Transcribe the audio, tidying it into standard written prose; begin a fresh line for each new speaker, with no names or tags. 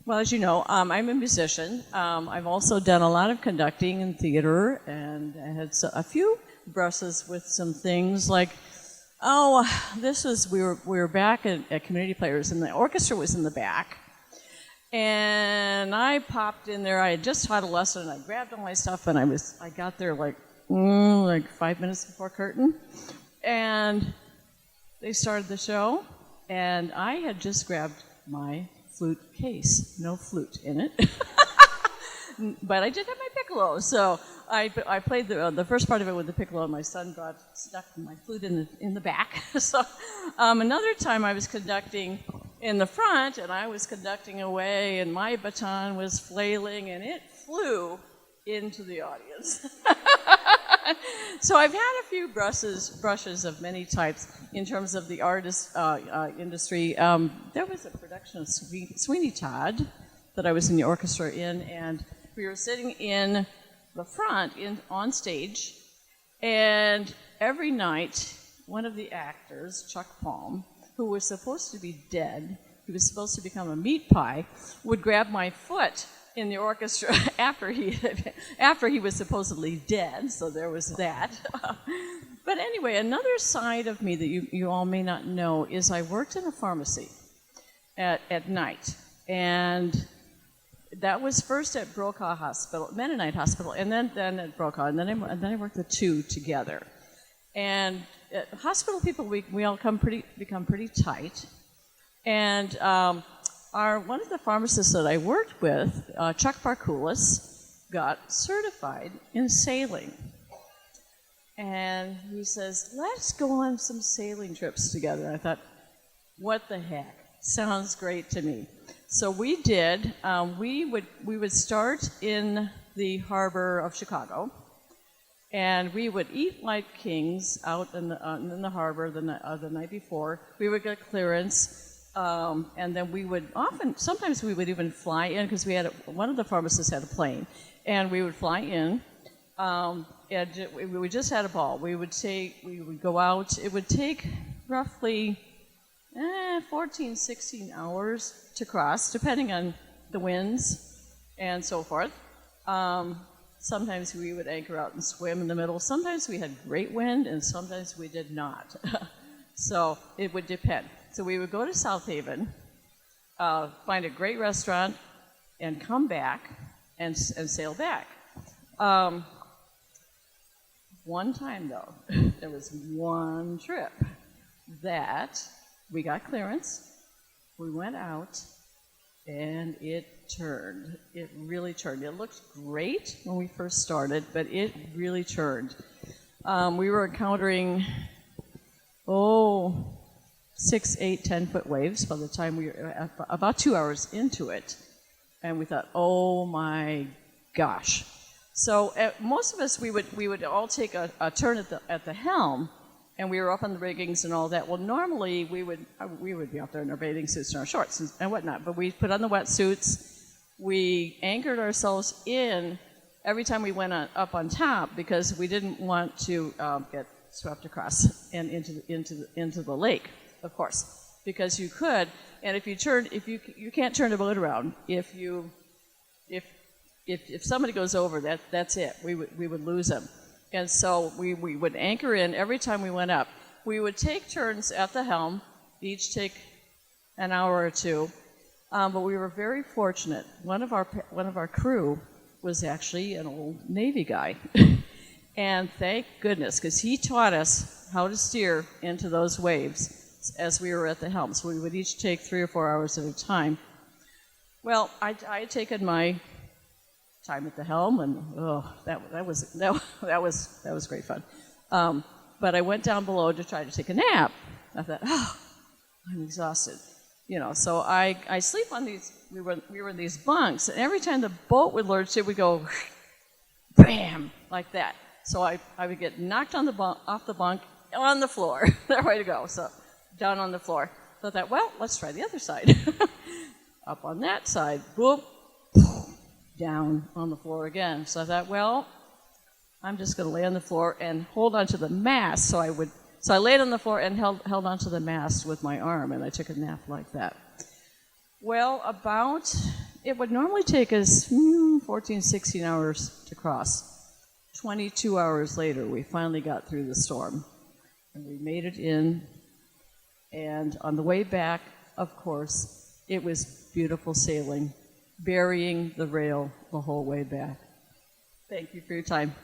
Well, as you know, I'm a musician. I've also done a lot of conducting in theater, and I had a few brushes with some things like, we were back at Community Players, and the orchestra was in the back, and I popped in there. I had just taught a lesson, and I grabbed all my stuff, and I got there like 5 minutes before curtain, and they started the show, and I had just grabbed my flute case, no flute in it, but I did have my piccolo, so I played the first part of it with the piccolo, and my son stuck my flute in the back. So another time I was conducting in the front, and I was conducting away, and my baton was flailing, and it flew into the audience. So I've had a few brushes of many types in terms of the artist industry. There was a production of Sweeney Todd that I was in the orchestra in, and we were sitting in the front on stage, and every night one of the actors, Chuck Palm, who was supposed to be dead, he was supposed to become a meat pie, would grab my foot in the orchestra after he was supposedly dead, so there was that. But anyway, another side of me that you all may not know is I worked in a pharmacy at night, and that was first at Brokaw Hospital, Mennonite Hospital, and then at Brokaw, and then I worked the two together. And hospital people, we all become pretty tight, and one of the pharmacists that I worked with, Chuck Barkulis, got certified in sailing. And he says, let's go on some sailing trips together. I thought, what the heck? Sounds great to me. So we did. We would start in the harbor of Chicago, and we would eat like kings out in the harbor the night before. We would get clearance. And then sometimes we would even fly in, because one of the pharmacists had a plane, and we would fly in, and we just had a ball. We would go out. It would take roughly 14, 16 hours to cross, depending on the winds and so forth. Sometimes we would anchor out and swim in the middle. Sometimes we had great wind, and sometimes we did not. So it would depend. So we would go to South Haven, find a great restaurant, and come back and sail back. One time, though, there was one trip that we got clearance, we went out, and it turned. It really turned. It looked great when we first started, but it really turned. We were encountering, 6, 8, 10-foot waves by the time we were about 2 hours into it. And we thought, oh my gosh. So most of us, we would all take a turn at the helm, and we were up on the riggings and all that. Well, normally we would be out there in our bathing suits and our shorts and whatnot, but we put on the wetsuits. We anchored ourselves in every time we went up on top, because we didn't want to get swept across and into the lake. Of course, because you could, and if you can't turn the boat around. If somebody goes over, that's it. We would lose them, and so we would anchor in every time we went up. We would take turns at the helm, each take an hour or two, but we were very fortunate. One of our crew was actually an old Navy guy, and thank goodness, because he taught us how to steer into those waves as we were at the helm. So we would each take 3 or 4 hours at a time. Well, I had taken my time at the helm, and that was great fun. But I went down below to try to take a nap. I thought, I'm exhausted, So I sleep on these. We were in these bunks, and every time the boat would lurch, it would go, bam, like that. So I would get knocked off the bunk on the floor. There way to go. So down on the floor. So I thought, well, let's try the other side. Up on that side, whoop, down on the floor again. So I thought, well, I'm just going to lay on the floor and hold onto the mast. So I laid on the floor and held onto the mast with my arm, and I took a nap like that. Well, about it would normally take us 14, 16 hours to cross. 22 hours later, we finally got through the storm. And we made it in. And on the way back, of course, it was beautiful sailing, burying the rail the whole way back. Thank you for your time.